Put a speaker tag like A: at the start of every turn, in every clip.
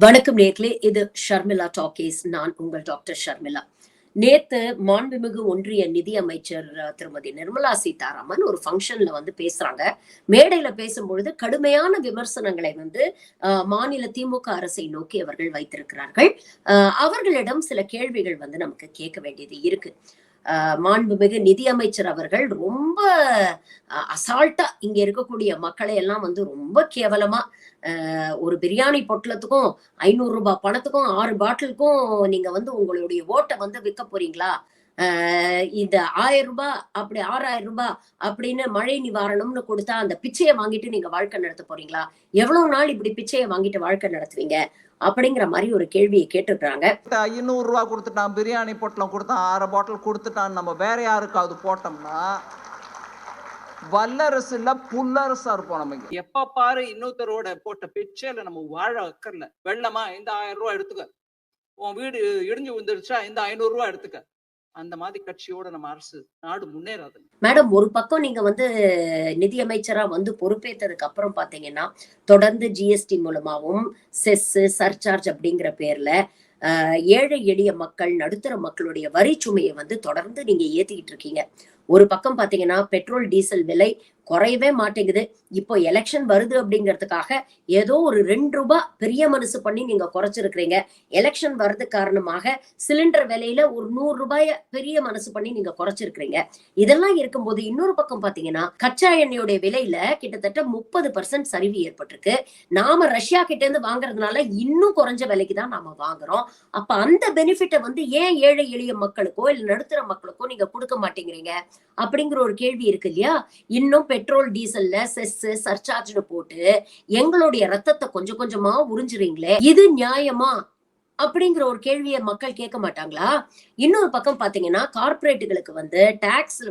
A: வணக்கம் நேர்களே, இது ஷர்மிளா டாக்கீஸ். நான் உங்கள் டாக்டர் ஷர்மிளா. நேத்து மாண்புமிகு ஒன்றிய நிதி அமைச்சர் திருமதி நிர்மலா சீதாராமன் ஒரு ஃபங்க்ஷன்ல பேசுறாங்க. மேடையில பேசும்பொழுது கடுமையான விமர்சனங்களை மாநில திமுக அரசை நோக்கி அவர்கள் வைத்திருக்கிறார்கள். அவர்களிடம் சில கேள்விகள் நமக்கு கேட்க வேண்டியது இருக்கு. மாண்புமிகு நிதி அமைச்சர் அவர்கள் ரொம்ப அசால்ட்டா இங்க இருக்கக்கூடிய மக்களை எல்லாம் ரொம்ப கேவலமா ஒரு பிரியாணி பொட்டலத்துக்கும் 500 ரூபாய் பணத்துக்கும் 6 பாட்டிலுக்கும் நீங்க உங்களுடைய ஓட்டை விற்க போறீங்களா? இந்த 1000 ரூபாய் அப்படி 6000 ரூபாய் அப்படின்னு மழை நிவாரணம்னு கொடுத்தா அந்த பிச்சையை வாங்கிட்டு நீங்க வாழ்க்கை நடத்த போறீங்களா? எவ்வளவு நாள் இப்படி பிச்சையை வாங்கிட்டு வாழ்க்கை நடத்துவீங்க? அப்படிங்கிற மாதிரி ஒரு கேள்வியை கேட்டுக்கிறாங்க.
B: 500 ரூபாய் கொடுத்துட்டான், பிரியாணி பொட்டலம் கொடுத்தான், 6 பாட்டில் கொடுத்துட்டான், நம்ம வேற யாருக்காவது போட்டோம்னா வல்லரசு இல்ல புல்லரசா இருப்போம். நம்ம
C: எப்ப பாரு இன்னொருத்தரோட போட்ட பிச்சையில நம்ம வாழ வைக்கல. வெள்ளமா இந்த 1000 ரூபாய் எடுத்துக்க, உன் வீடு இடிஞ்சு விழுந்துருச்சா இந்த 500 ரூபாய் எடுத்துக்க. அந்த மாதிரி கட்சியோட நம்ம அரசு நாடு முன்னேறாது.
A: மேடம், ஒரு பக்கம் நீங்க நிதி அமைச்சரா பொறுப்பேற்றதுக்கு அப்புறம் பாத்தீங்கன்னா தொடர்ந்து ஜிஎஸ்டி மூலமாவும் செஸ் சர்சார்ஜ் அப்படிங்கிற பேர்ல ஏழை எளிய மக்கள் நடுத்தர மக்களுடைய வரி சுமையை தொடர்ந்து நீங்க ஏத்திக்கிட்டு இருக்கீங்க. ஒரு பக்கம் பாத்தீங்கன்னா பெட்ரோல் டீசல் விலை குறையவே மாட்டேங்குது. இப்போ எலெக்ஷன் வருது அப்படிங்கிறதுக்காக ஏதோ ஒரு 2 ரூபாய் பெரிய மனசு பண்ணி நீங்க குறைச்சிருக்கிறீங்க. எலெக்ஷன் வர்றது காரணமாக சிலிண்டர் விலையில ஒரு 100 ரூபாய பெரிய மனசு பண்ணி நீங்க குறைச்சிருக்கிறீங்க. இதெல்லாம் இருக்கும்போது இன்னொரு பக்கம் பாத்தீங்கன்னா கச்சா எண்ணெயோட விலையில கிட்டத்தட்ட 30% சரிவு ஏற்பட்டிருக்கு. நாம ரஷ்யா கிட்ட இருந்து வாங்குறதுனால இன்னும் குறைஞ்ச விலைக்கு தான் நாம வாங்குறோம். அப்ப அந்த பெனிஃபிட்டை ஏன் ஏழை எளிய மக்களுக்கோ இல்ல நடுத்தர மக்களுக்கோ நீங்க கொடுக்க மாட்டேங்கிறீங்க அப்படிங்கிற ஒரு கேள்வி இருக்கு இல்லையா? இன்னும் பெட்ரோல் டீசல்ல செஸ் சர்சார்ஜ்னு போட்டு எங்களுடைய ரத்தத்தை கொஞ்சம் கொஞ்சமா உறிஞ்சுறீங்களே, இது நியாயமா அப்படிங்கிற ஒரு கேள்வியை மக்கள் கேட்க மாட்டாங்களா? இன்னொரு பக்கம் பாத்தீங்கன்னா கார்பரேட்டுகளுக்கு டாக்ஸ்ல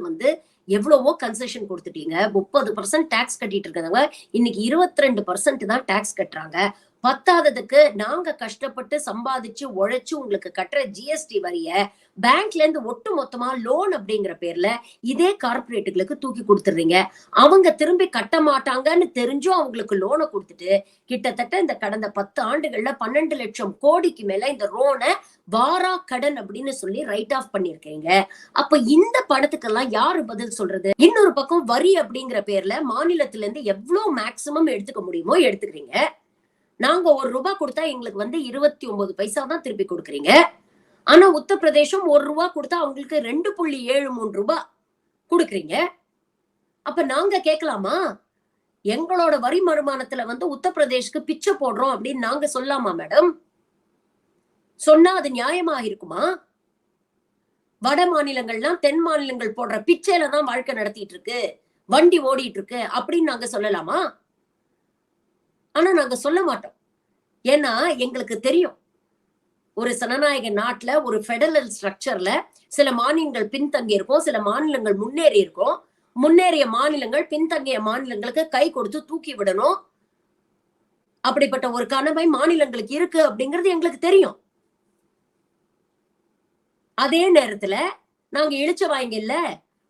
A: எவ்வளவோ கன்செஷன் கொடுத்துட்டீங்க. 30% டாக்ஸ் கட்டிட்டு இருக்கிறவங்க இன்னைக்கு 22% தான் டாக்ஸ் கட்டுறாங்க. பத்தாததுக்கு நாங்க கஷ்டப்பட்டு சம்பாதிச்சு உழைச்சு உங்களுக்கு கட்டுற ஜிஎஸ்டி வரிய பேங்க்ல இருந்து ஒட்டு மொத்தமா லோன் அப்படிங்கிற பேர்ல இதே கார்பரேட்டுகளுக்கு தூக்கி கொடுத்துடுறீங்க. அவங்க திரும்பி கட்ட மாட்டாங்கன்னு தெரிஞ்சும் அவங்களுக்கு லோனை கொடுத்துட்டு கிட்டத்தட்ட இந்த கடந்த 10 ஆண்டுகள்ல 12 லட்சம் கோடிக்கு மேல இந்த லோனை வாரா கடன் அப்படின்னு சொல்லி ரைட் ஆஃப் பண்ணிருக்கீங்க. அப்ப இந்த பணத்துக்கெல்லாம் யாரு பதில் சொல்றது? இன்னொரு பக்கம் வரி அப்படிங்கிற பேர்ல மாநிலத்துல இருந்து எவ்வளவு மேக்சிமம் எடுத்துக்க முடியுமோ எடுத்துக்கிறீங்க. நாங்க 1 ரூபாய் கொடுத்தா எங்களுக்கு 29 பைசா தான் திருப்பி கொடுக்குறீங்க. ஆனா உத்தரப்பிரதேசம் 1 ரூபாய் கொடுத்தா அவங்களுக்கு 2.73 ரூபாய் கொடுக்குறீங்க. அப்ப நாங்க கேட்கலாமா? எங்களோட வரி வருமானத்துல உத்தரப்பிரதேஷ்க்கு பிச்சை போடுறோம் அப்படின்னு நாங்க சொல்லலாமா மேடம்? சொன்னா அது நியாயமா இருக்குமா? வட மாநிலங்கள்லாம் தென் மாநிலங்கள் போடுற பிச்சையில தான் வாழ்க்கை நடத்திட்டு இருக்கு, வண்டி ஓடிட்டு இருக்கு அப்படின்னு நாங்க சொல்லலாமா? ஆனா நாங்க சொல்ல மாட்டோம். ஏன்னா எங்களுக்கு தெரியும், ஒரு ஜனநாயக நாட்டுல ஒரு பெடரல் ஸ்ட்ரக்சர்ல சில மாநிலங்கள் பின்தங்கி இருக்கும், சில மாநிலங்கள் முன்னேறி இருக்கும். முன்னேறிய மாநிலங்கள் பின்தங்கிய மாநிலங்களுக்கு கை கொடுத்து தூக்கி விடணும். அப்படிப்பட்ட ஒரு கனவை மாநிலங்களுக்கு இருக்கு அப்படிங்கிறது எங்களுக்கு தெரியும். அதே நேரத்துல நாங்க இழிச்ச வாங்கல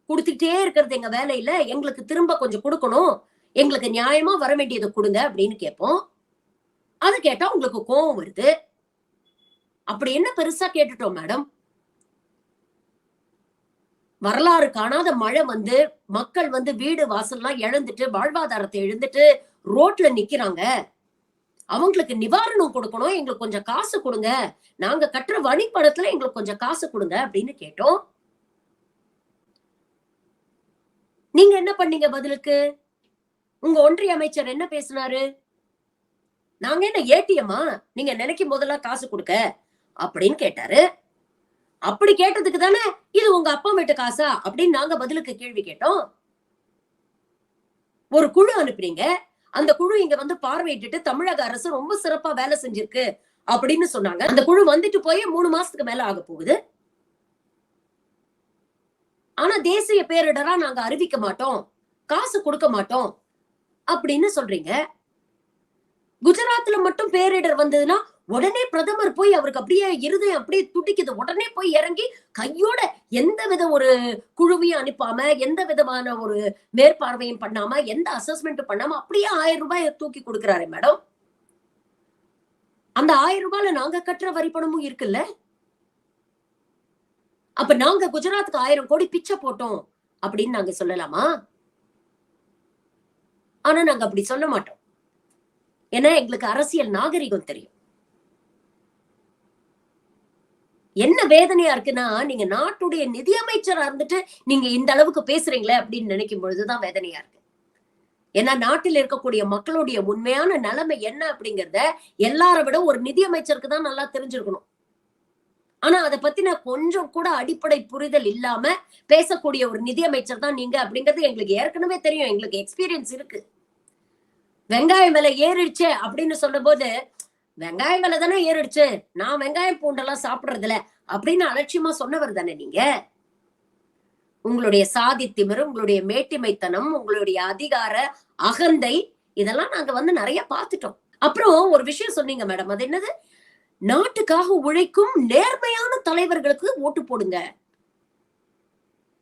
A: கொடுத்துட்டே இருக்கிறது எங்க வேலை இல்ல, எங்களுக்கு திரும்ப கொஞ்சம் கொடுக்கணும், எங்களுக்கு நியாயமா வர வேண்டியதை கொடுங்க அப்படின்னு கேட்போம். அது கேட்டா உங்களுக்கு கோபம் வருது. அப்படி என்ன பெருசா கேட்டுட்டோம் மேடம்? வரலாறு காணாத மழை மக்கள் வீடு வாசல்லாம் இழந்துட்டு வாழ்வாதாரத்தை இழந்துட்டு ரோட்ல நிக்கிறாங்க. அவங்களுக்கு நிவாரணம் கொடுக்கணும், எங்களுக்கு கொஞ்சம் காசு கொடுங்க, நாங்க கட்டுற வழிபடத்துல எங்களுக்கு கொஞ்சம் காசு கொடுங்க அப்படின்னு கேட்டோம். நீங்க என்ன பண்ணீங்க பதிலுக்கு? உங்க ஒன்றிய அமைச்சர் என்ன பேசினாரு? நாங்க என்ன ஏடிஎம்மா நீங்க நினைக்கும் போதெல்லாம் காசு கொடுக்க அப்படின்னு கேட்டாரு. அப்படி கேட்டதுக்கு தானே இது உங்க அப்பா வீட்டு காசா அப்படின்னு நாங்க பதிலுக்கு கேள்வி கேட்டோம். ஒரு குழு அனுப்புறீங்க, அந்த குழு இங்க பார்வையிட்டு தமிழக அரசு ரொம்ப சிறப்பா வேலை செஞ்சிருக்கு அப்படின்னு சொன்னாங்க. அந்த குழு வந்துட்டு போய் 3 மாசத்துக்கு மேல ஆக போகுது. ஆனா தேசிய பேரிடரா நாங்க அறிவிக்க மாட்டோம், காசு கொடுக்க மாட்டோம் அப்படின்னு சொல்றீங்க. குஜராத்ல மட்டும் பேரிடர் வந்ததுன்னா உடனே பிரதமர் போய் அவருக்கு அப்படியே இருதயம் அப்படியே துடிக்குது. உடனே போய் இறங்கி கையோட எந்த வித ஒரு குழுவையும் அனுப்பாம, எந்த விதமான ஒரு மேற்பார்வையும் பண்ணாம, எந்த அசஸ்மெண்ட் பண்ணாம அப்படியே 1000 ரூபாய் தூக்கி கொடுக்கிறாரு மேடம். அந்த 1000 ரூபாயில நாங்க கட்டுற வரி பணமும் இருக்குல்ல. அப்ப நாங்க குஜராத்துக்கு 1000 கோடி பிச்சை போட்டோம் அப்படின்னு நாங்க சொல்லலாமா? ஆனா நாங்க அப்படி சொல்ல மாட்டோம். ஏன்னா எங்களுக்கு அரசியல் நாகரிகம் தெரியும். என்ன வேதனையா இருக்குன்னா, நீங்க நாட்டுடைய நிதியமைச்சரா இருந்துட்டு நீங்க இந்த அளவுக்கு பேசுறீங்களே அப்படின்னு நினைக்கும் பொழுதுதான் வேதனையா இருக்கு. ஏன்னா நாட்டில் இருக்கக்கூடிய மக்களுடைய உண்மையான நிலைமை என்ன அப்படிங்கறத எல்லார விட ஒரு நிதியமைச்சருக்கு தான் நல்லா தெரிஞ்சிருக்கணும். ஆனா அதை பத்தின கொஞ்சம் கூட அடிப்படை புரிதல் இல்லாம பேசக்கூடிய ஒரு நிதியமைச்சர் தான் நீங்க அப்படிங்கிறது எங்களுக்கு ஏற்கனவே தெரியும். எங்களுக்கு எக்ஸ்பீரியன்ஸ் இருக்கு. வெங்காயம் விலை ஏறிடுச்சு அப்படின்னு சொல்லும் போது, வெங்காயம் விலை தானே ஏறிடுச்சு, நான் வெங்காயம் பூண்டெல்லாம் சாப்பிடுறதில்ல அப்படின்னு அலட்சியமா சொன்னவர் தானே நீங்க. உங்களுடைய சாதி திமிரு, உங்களுடைய மேட்டிமைத்தனம், உங்களுடைய அதிகார அகந்தை இதெல்லாம் நாங்க நிறைய பார்த்துட்டோம். அப்புறம் ஒரு விஷயம் சொன்னீங்க மேடம், அது என்னது? நாட்டுக்காக உழைக்கும் நேர்மையான தலைவர்களுக்கு ஓட்டு போடுங்க.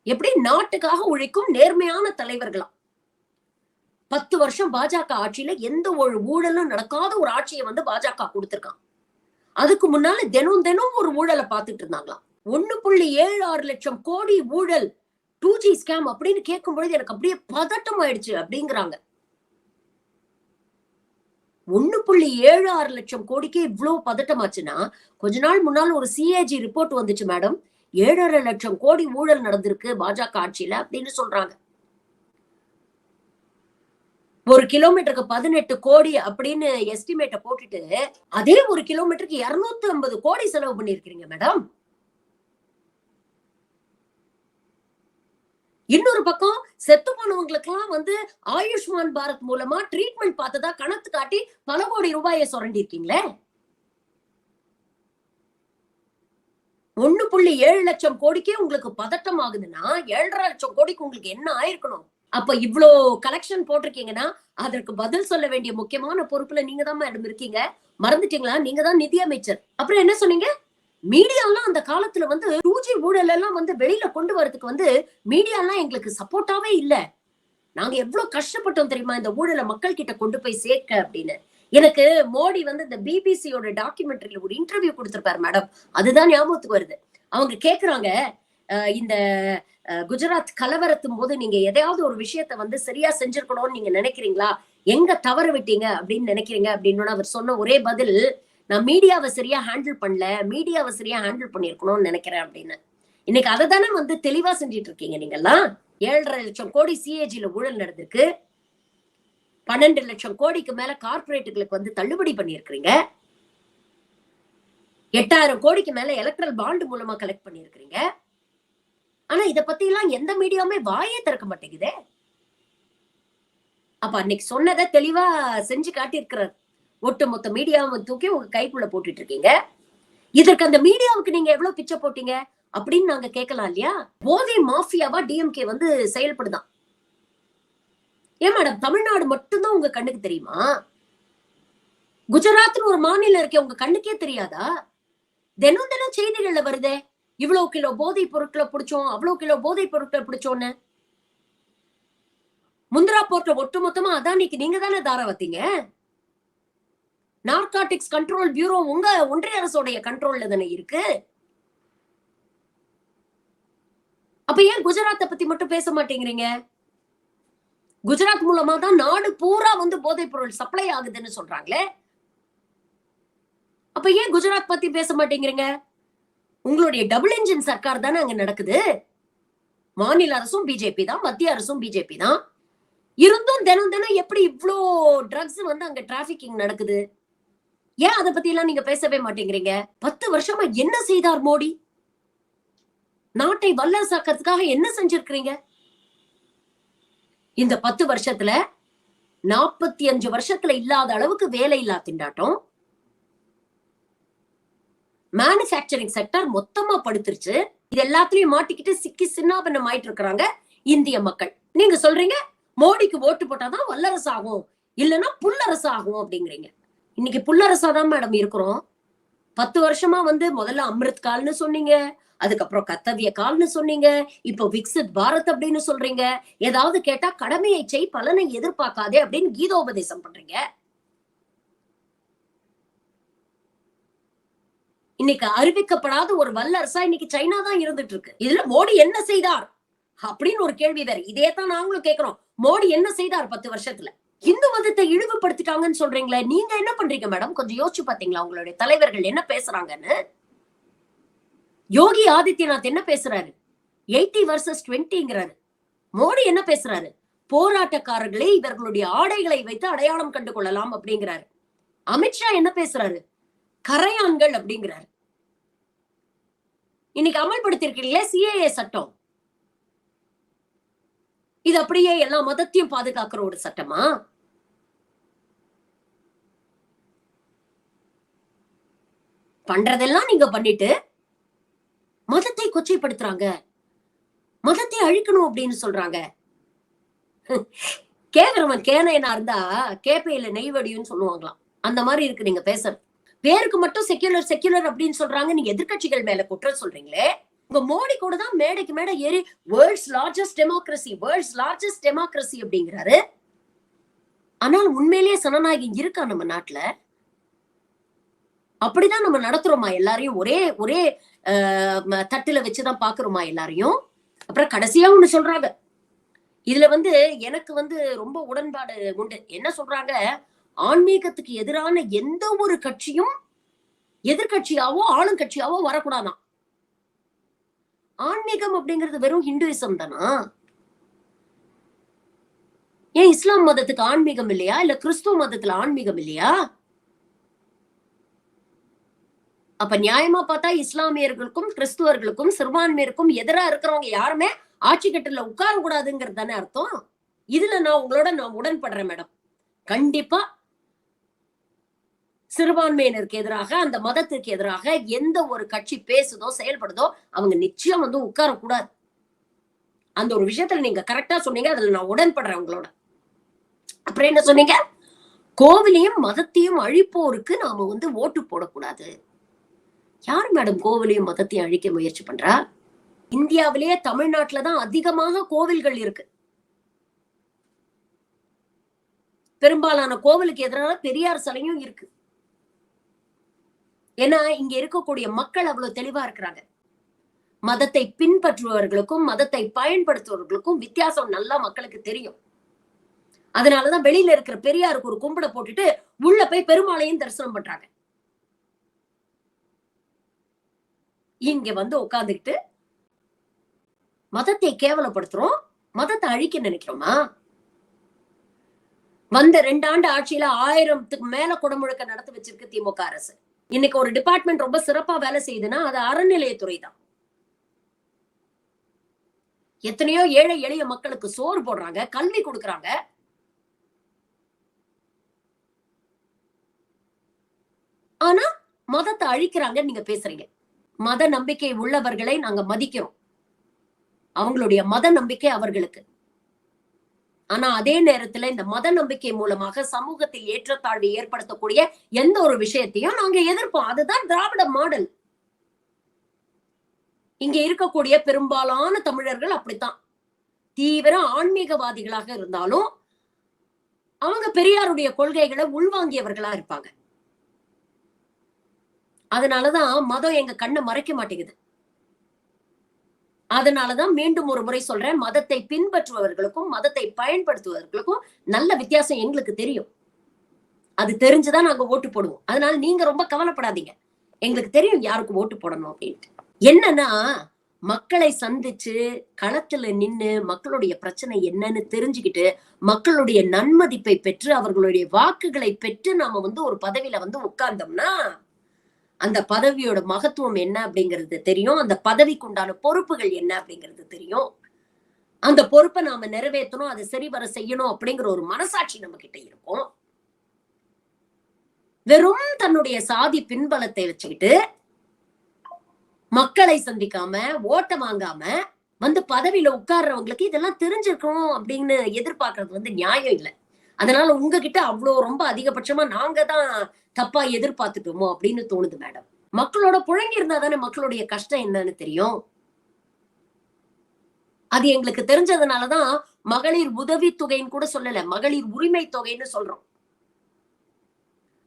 A: எப்படி? நாட்டுக்காக உழைக்கும் நேர்மையான தலைவர்களா? 10 வருஷம் பாஜக ஆட்சியில எந்த ஒரு ஊழலும் நடக்காத ஒரு ஆட்சியை பாஜக கொடுத்திருக்கான். அதுக்கு முன்னால தினம் தினம் ஒரு ஊழலை பார்த்துட்டு இருந்தாங்களாம். 1.76 லட்சம் கோடி ஊழல் 2G ஸ்கேம் அப்படின்னு கேட்கும் பொழுது எனக்கு அப்படியே பதட்டம் ஆயிடுச்சு அப்படிங்கிறாங்க. 1.76 லட்சம் கோடிக்கு இவ்வளவு பதட்டமாச்சுன்னா, கொஞ்ச நாள் முன்னால் ஒரு CAG ரிப்போர்ட் வந்துச்சு மேடம், 7.5 லட்சம் கோடி ஊழல் நடந்திருக்கு பாஜக ஆட்சியில அப்படின்னு சொல்றாங்க. ஒரு கிலோமீட்டருக்கு 18 கோடி அப்படின்னு எஸ்டிமேட்ட போட்டுட்டு அதே ஒரு கிலோமீட்டருக்கு 250 கோடி செலவு பண்ணிருக்கீங்க மேடம். இன்னொரு பக்கம் செத்து போனவங்களுக்கு எல்லாம் ஆயுஷ்மான் பாரத் மூலமா ட்ரீட்மெண்ட் பார்த்ததா கணக்கு காட்டி பல கோடி ரூபாயை சுரண்டி இருக்கீங்களே. 1.7 லட்சம் கோடிக்கே உங்களுக்கு பதட்டம் ஆகுதுன்னா 7.5 லட்சம் கோடிக்கு உங்களுக்கு என்ன ஆயிருக்கணும்? அப்ப இவ்ளோ கலெக்ஷன் போட்டிருக்கீங்கன்னா அதற்கு பதில் சொல்ல வேண்டிய முக்கியமான பொறுப்புல நீங்க தான் மேடம் இருக்கீங்க. மறந்துட்டீங்களா? நீங்க தான் நிதியமைச்சர். அப்புறம் என்ன சொன்னீங்க? மீடியா எல்லாம் அந்த காலத்துல 2G ஊழல் எல்லாம் வெளியில கொண்டு வரதுக்கு மீடியா எல்லாம் எங்களுக்கு சப்போர்ட்டாவே இல்ல. நாங்க எவ்வளவு கஷ்டப்பட்டோம் தெரியுமா இந்த ஊழலை மக்கள் கிட்ட கொண்டு போய் சேர்க்க அப்படின்னு. எனக்கு மோடி இந்த பிபிசியோட டாக்குமெண்ட்ரியில ஒரு இன்டர்வியூ கொடுத்திருப்பாரு மேடம், அதுதான் ஞாபகத்துக்கு வருது. அவங்க கேக்குறாங்க, இந்த குஜராத் கலவரத்தும் போது நீங்க எதையாவது ஒரு விஷயத்த சரியா செஞ்சிருக்கணும்னு நீங்க நினைக்கிறீங்களா? எங்க தவறு விட்டீங்க அப்படின்னு நினைக்கிறீங்க அப்படின்னு அவர் சொன்ன ஒரே பதில், நான் மீடியாவை சரியா ஹேண்டில் பண்ணல, மீடியாவை சரியா ஹேண்டில் பண்ணிருக்கணும்னு நினைக்கிறேன் அப்படின்னு. இன்னைக்கு அதை தானே தெளிவா செஞ்சிட்டு இருக்கீங்க நீங்கெல்லாம். 7.5 லட்சம் கோடி CAG-ல ஊழல் நடந்திருக்கு. 12 லட்சம் கோடிக்கு மேல கார்பரேட்டுகளுக்கு தள்ளுபடி பண்ணிருக்கீங்க. 8000 கோடிக்கு மேல எலக்ட்ரல் பாண்ட் மூலமா கலெக்ட் பண்ணிருக்கீங்க. ஆனா இத பத்தி எல்லாம் எந்த மீடியாவுமே வாயே திறக்க மாட்டேங்குதே. அப்ப அன்னைக்கு சொன்னதை தெளிவா செஞ்சு காட்டியிருக்கிறார். ஒட்டுமொத்த மீடியாவை தூக்கி உங்க கைக்குள்ள போட்டுட்டு இருக்கீங்க. இதற்கு அந்த மீடியாவுக்கு நீங்க எவ்வளவு பிச்சை போட்டீங்க அப்படின்னு நாங்க கேட்கலாம் இல்லையா? போதை மாஃபியாவா DMK செயல்படுதான். ஏன் மேடம் தமிழ்நாடு மட்டும்தான் உங்க கண்ணுக்கு தெரியுமா? குஜராத்னு ஒரு மாநிலம் இருக்கே, உங்க கண்ணுக்கே தெரியாதா? தினம் தினம் செய்திகள்ல வருதே, இவ்வளவு கிலோ போதை பொருட்களை பிடிச்சோம், அவ்வளவு கிலோ போதை பொருட்களை பிடிச்சோன்னு. முந்திரா போர்ட்ல ஒட்டுமொத்தமா அதானிக்கு நீங்க தானே தாரவத்தீங்க. நார்காட்டிக்ஸ் கண்ட்ரோல் பியூரோ உங்க ஒன்றிய அரசோடைய கண்ட்ரோல்ல தானே இருக்கு. அப்ப ஏன் குஜராத்தை பத்தி மட்டும் பேச மாட்டேங்கிறீங்க? குஜராத் மூலமா தான் நாடு பூரா போதைப் பொருள் சப்ளை ஆகுதுன்னு சொல்றாங்களே. அப்ப ஏன் குஜராத் பத்தி பேச மாட்டேங்கிறீங்க? உங்களுடைய டபுள் என்ஜின் சர்க்கார் தானே அங்க நடக்குது. மாநில அரசும் பிஜேபி தான், மத்திய அரசும் பிஜேபி தான். இருந்தும் தினம் தினம் எப்படி இவ்ளோ ட்ரக்ஸ் அங்க டிராபிகிங் நடக்குது? ஏன் அதை பத்தி எல்லாம் நீங்க பேசவே மாட்டேங்கிறீங்க? 10 வருஷமா என்ன செய்தார் மோடி? நாட்டை வல்லரசாக்கிறதுக்காக என்ன செஞ்சிருக்கிறீங்க? இந்த 10 வருஷத்துல 45 வருஷத்துல இல்லாத அளவுக்கு வேலை இல்லா திண்டாட்டம், மேனுஃபேக்சரிங் செக்டர் மொத்தமா படுத்துருச்சு. இது எல்லாத்துலயும் மாட்டிக்கிட்டு சிக்கி சின்னாபின்னம் ஆயிட்டு இருக்கிறாங்க இந்திய மக்கள். நீங்க சொல்றீங்க மோடிக்கு ஓட்டு போட்டாதான் வல்லரசு ஆகும், இல்லைன்னா புல்லரசு ஆகும் அப்படிங்கிறீங்க. இன்னைக்கு புல்லரசாதான் மேடம் இருக்கிறோம். 10 வருஷமா முதல்ல அமிர்த் கால்னு சொன்னீங்க, அதுக்கப்புறம் கர்த்தவிய கால்னு சொன்னீங்க, இப்போ விக்சித் பாரத் அப்படின்னு சொல்றீங்க. ஏதாவது கேட்டா கடமையை செய், பலனை எதிர்பார்க்காதே அப்படின்னு கீதோபதேசம் பண்றீங்க. இன்னைக்கு அறிவிக்கப்படாத ஒரு வல்லரசா இன்னைக்கு சைனா தான் இருந்துட்டு இருக்கு. இதுல மோடி என்ன செய்தார் அப்படின்னு ஒரு கேள்வி வேற. இதே தான் நாங்களும் கேட்கிறோம். மோடி என்ன செய்தார் 10 வருஷத்துல? இந்து மதத்தை இழிவுபடுத்திட்டாங்கன்னு சொல்றீங்களே, நீங்க என்ன பண்றீங்க மேடம்? கொஞ்சம் யோசிச்சு பாத்தீங்களா உங்களுடைய தலைவர்கள் என்ன பேசுறாங்கன்னு? யோகி ஆதித்யநாத் என்ன பேசுறாரு? 80 வர்சஸ் 20ங்கிறாரு. மோடி என்ன பேசுறாரு? போராட்டக்காரர்களை இவர்களுடைய ஆடைகளை வைத்து அடையாளம் கண்டு கொள்ளலாம் அப்படிங்கிறாரு. அமித்ஷா என்ன பேசுறாரு? கரையான்கள் அப்படிங்கிறாரு. இன்னைக்கு அமல்படுத்திருக்கீங்களே சிஏஏ சட்டம். இது அப்படியே எல்லா மதத்தையும் பாதுகாக்கிற ஒரு சட்டமா? பண்றதெல்லாம் நீங்க பண்ணிட்டு மதத்தை கொச்சைப்படுத்துறாங்க, மதத்தை அழிக்கணும் அப்படின்னு சொல்றாங்க. கேக்குறவன் கேனையனா இருந்தா கேப்பையில நெய்வடியும் சொல்லுவாங்களாம். அந்த மாதிரி இருக்கு நீங்க பேசுறது. பேருக்கு மட்டும் செக்யூலர் செக்யூலர் அப்படின்னு சொல்றாங்க. நீங்க எதிர்க்கட்சிகள் மேல குற்றம் சொல்றீங்களே. உங்க மோடி கூட தான் மேடைக்கு மேடை ஏறி வேர்ல்ட்ஸ் லார்ஜஸ்ட் டெமோக்ரஸி அப்படிங்கிறாரு. ஆனால் உண்மையிலேயே சனநாயகம் இருக்கா நம்ம நாட்டுல? அப்படிதான் நம்ம நடத்துறோமா எல்லாரையும்? ஒரே ஒரே தட்டுல வச்சுதான் பாக்குறோமா எல்லாரையும்? அப்புறம் கடைசியா ஒண்ணு சொல்றாங்க. இதுல எனக்கு ரொம்ப உடன்பாடு உண்டு. என்ன சொல்றாங்க? ஆன்மீகத்துக்கு எதிரான எந்த ஒரு கட்சியும் எதிர்கட்சியாவோ ஆளுங்கட்சியாவோ வரக்கூடாதான். ஆன்மீகம் அப்படிங்கிறது வெறும் ஹிந்துயிசம் தானா? ஏன் இஸ்லாம் மதத்துக்கு ஆன்மீகம் இல்லையா? இல்ல கிறிஸ்துவ மதத்துல ஆன்மீகம் இல்லையா? அப்ப நியாயமா பார்த்தா இஸ்லாமியர்களுக்கும் கிறிஸ்துவர்களுக்கும் சிறுபான்மையருக்கும் எதிரா இருக்கிறவங்க யாருமே ஆட்சி கட்டில உட்கார கூடாதுங்கிறது தானே அர்த்தம். இதுல நான் உடன்படுறேன் மேடம். கண்டிப்பா சிறுபான்மையினருக்கு எதிராக, அந்த மதத்திற்கு எதிராக எந்த ஒரு கட்சி பேசுதோ செயல்படுதோ அவங்க நிச்சயம் உட்காரக்கூடாது. அந்த ஒரு விஷயத்துல நீங்க கரெக்டா சொன்னீங்க. அதுல நான் உடன்படுறேன் உங்களோட. அப்புறம் என்ன சொன்னீங்க? கோவிலையும் மதத்தையும் அழிப்போருக்கு நாம ஓட்டு போடக்கூடாது. யாரு மேடம் கோவிலையும் மதத்தையும் அழிக்க முயற்சி பண்றா? இந்தியாவிலேயே தமிழ்நாட்டுலதான் அதிகமாக கோவில்கள் இருக்கு. பெரும்பாலான கோவிலுக்கு எதிரான பெரியார் சிலையும் இருக்கு. ஏன்னா இங்க இருக்கக்கூடிய மக்கள் அவ்வளவு தெளிவா இருக்கிறாங்க. மதத்தை பின்பற்றுபவர்களுக்கும் மதத்தை பயன்படுத்துபவர்களுக்கும் வித்தியாசம் நல்லா மக்களுக்கு தெரியும். அதனாலதான் வெளியில இருக்கிற பெரியாருக்கு ஒரு கும்பிட போட்டுட்டு உள்ள போய் பெருமாளையும் தரிசனம் பண்றாங்க. இங்க உட்கார்ந்துக்கிட்டு மதத்தை கேவலப்படுத்துறோம், மதத்தை அழிக்க நினைக்கிறோமா? வந்த 2 ஆண்டு ஆட்சியில 1000க்கு மேல குடமுழுக்க நடத்தி வச்சிருக்கு திமுக அரசு. இன்னைக்கு ஒரு டிபார்ட்மெண்ட் ரொம்ப சிறப்பா வேலை செய்யுதுன்னா அது அறநிலையத்துறை தான். எத்தனையோ ஏழை எளிய மக்களுக்கு சோறு போடுறாங்க, கல்வி கொடுக்கறாங்க. ஆனா மதத்தை அழிக்கிறாங்க நீங்க பேசுறீங்க. மத நம்பிக்கை உள்ளவர்களை நாங்க மதிக்கிறோம். அவங்களுடைய மத நம்பிக்கை அவர்களுக்கு. ஆனா அதே நேரத்துல இந்த மத நம்பிக்கை மூலமாக சமூகத்தில் ஏற்றத்தாழ்வை ஏற்படுத்தக்கூடிய எந்த ஒரு விஷயத்தையும் நாங்க எதிர்ப்போம். அதுதான் திராவிட மாடல். இங்க இருக்கக்கூடிய பெரும்பாலான தமிழர்கள் அப்படித்தான். தீவிர ஆன்மீகவாதிகளாக இருந்தாலும் அவங்க பெரியாருடைய கொள்கைகளை உள்வாங்கியவர்களா இருப்பாங்க. அதனாலதான் மதம் எங்க கண்ணை மறைக்க மாட்டேங்குது. அதனாலதான் மீண்டும் ஒரு முறை சொல்றேன், மதத்தை பின்பற்றுபவர்களுக்கும் மதத்தை பயன்படுத்துவதற்கும் நல்ல வித்தியாசம் எங்களுக்கு தெரியும். அது தெரிஞ்சுதான் நாங்க ஓட்டு போடுவோம். அதனால நீங்க ரொம்ப கவலைப்படாதீங்க. எங்களுக்கு தெரியும் யாருக்கு ஓட்டு போடணும் அப்படின்ட்டு. என்னன்னா மக்களை சந்திச்சு களத்துல நின்னு மக்களுடைய பிரச்சனை என்னன்னு தெரிஞ்சுக்கிட்டு மக்களுடைய நன்மதிப்பை பெற்று அவர்களுடைய வாக்குகளை பெற்று நாம ஒரு பதவியில உட்கார்ந்தோம்னா அந்த பதவியோட மகத்துவம் என்ன அப்படிங்கிறது தெரியும். அந்த பதவிக்கு உண்டான பொறுப்புகள் என்ன அப்படிங்கிறது தெரியும். அந்த பொறுப்பை நாம நிறைவேற்றணும், அதை சரிவர செய்யணும் அப்படிங்கிற ஒரு மனசாட்சி நம்ம கிட்ட இருக்கும். வெறும் தன்னுடைய சாதி பின்பலத்தை வச்சுக்கிட்டு மக்களை சந்திக்காம ஓட்ட வாங்காம பதவியில உட்கார்றவங்களுக்கு இதெல்லாம் தெரிஞ்சிருக்கணும் அப்படின்னு எதிர்பார்க்கறது நியாயம் இல்லை. அதனால உங்ககிட்ட அவ்வளவு ரொம்ப அதிகபட்சமா நாங்க தான் தப்பா எதிர்பார்த்துட்டோமோ அப்படின்னு தோணுது மேடம். மக்களோட புழங்கி இருந்தா தானே மக்களுடைய கஷ்டம் என்னன்னு தெரியும். அது எங்களுக்கு தெரிஞ்சதுனாலதான் மகளிர் உதவி தொகைன்னு கூட சொல்லல, மகளிர் உரிமை தொகைன்னு சொல்றோம்.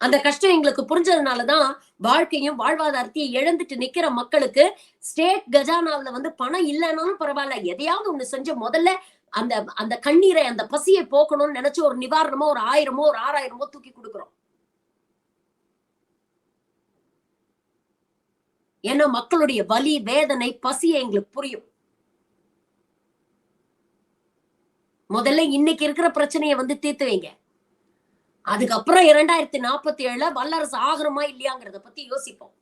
A: அந்த கஷ்டம் எங்களுக்கு புரிஞ்சதுனாலதான் வாழ்க்கையும் வாழ்வாதாரத்தையும் இழந்துட்டு நிக்கிற மக்களுக்கு ஸ்டேட் கஜானாவுல வந்து பணம் இல்லைன்னாலும் பரவாயில்ல, எதையாவது ஒண்ணு செஞ்சு முதல்ல அந்த அந்த கண்ணீரை, அந்த பசியை போக்கணும்னு நினைச்சு ஒரு நிவாரணமோ, ஒரு 1000மோ, ஒரு 6000மோ தூக்கி கொடுக்கிறோம். ஏன்னா மக்களுடைய வலி, வேதனை, பசியை எங்களுக்கு புரியும். முதல்ல இன்னைக்கு இருக்கிற பிரச்சனையை வந்து தீர்த்து வைங்க. அதுக்கப்புறம் 2047 வல்லரசு ஆகிறோமா இல்லையாங்கிறத பத்தி யோசிப்போம்.